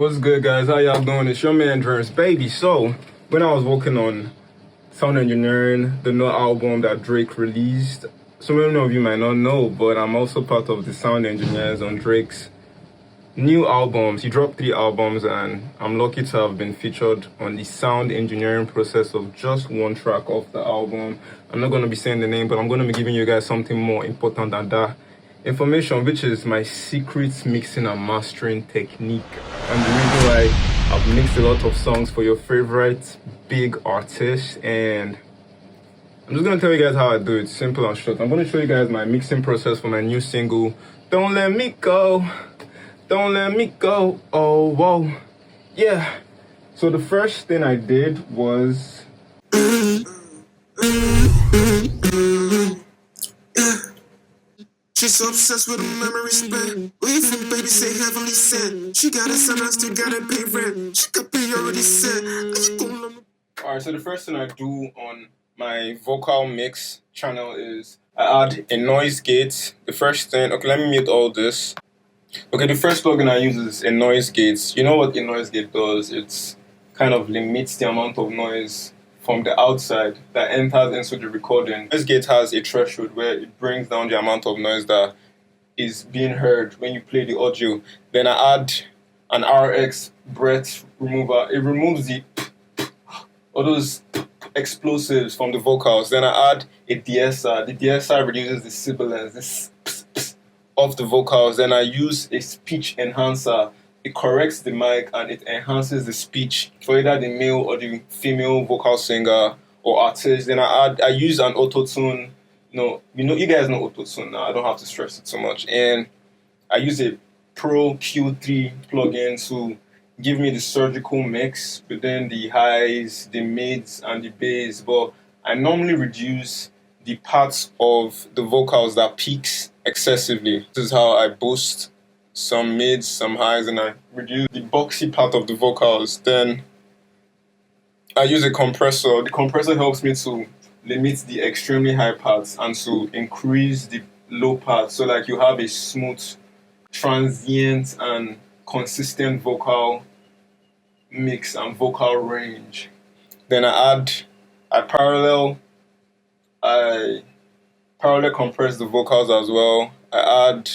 What's good, guys? How y'all doing? It's your man Drimsbaby. So, when I was working on sound engineering, the new album that Drake released, so many of you might not know, but I'm also part of the sound engineers on Drake's new albums. He dropped 3 albums, and I'm lucky to have been featured on the sound engineering process of just one track off the album. I'm not going to be saying the name, but I'm going to be giving you guys something more important than that information, which is my secret mixing and mastering technique, and the reason why I've mixed a lot of songs for your favorite big artists. And I'm just gonna tell you guys how I do it, simple and short. I'm gonna show you guys my mixing process for my new single, Don't Let Me Go, Don't Let Me Go, oh whoa, yeah. So the first thing I did was She's so obsessed with a memory span. We from baby say heavenly sent. She got a son, I still gotta pay rent. She could be already set. Alright, so the first thing I do on my vocal mix channel is I add a noise gate. The first thing, okay, let me mute all this. Okay, the first plugin I use is a noise gate. You know what a noise gate does? It's kind of limits the amount of noise from the outside that enters into the recording. This gate has a threshold where it brings down the amount of noise that is being heard when you play the audio. Then I add an RX breath remover. It removes all those explosives from the vocals. Then I add a de-esser. The de-esser reduces the sibilance, of the vocals. Then I use a speech enhancer. It corrects the mic and it enhances the speech for either the male or the female vocal singer or artist. Then I use an auto-tune. You guys know auto-tune now. I don't have to stress it so much. And I use a Pro Q3 plugin to give me the surgical mix within the highs, the mids, and the bass. But I normally reduce the parts of the vocals that peaks excessively. This is how I boost some mids, some highs, and I reduce the boxy part of the vocals. Then I use a compressor. The compressor helps me to limit the extremely high parts and to increase the low parts, so like you have a smooth, transient, and consistent vocal mix and vocal range. Then I parallel compress the vocals as well. I add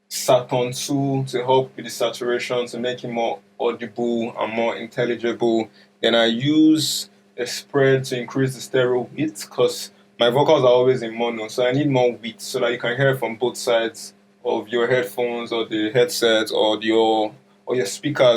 Saturn 2 to help with the saturation, to make it more audible and more intelligible. Then I use a spread to increase the stereo width, because my vocals are always in mono, so I need more width so that you can hear from both sides of your headphones or the headset or your speakers.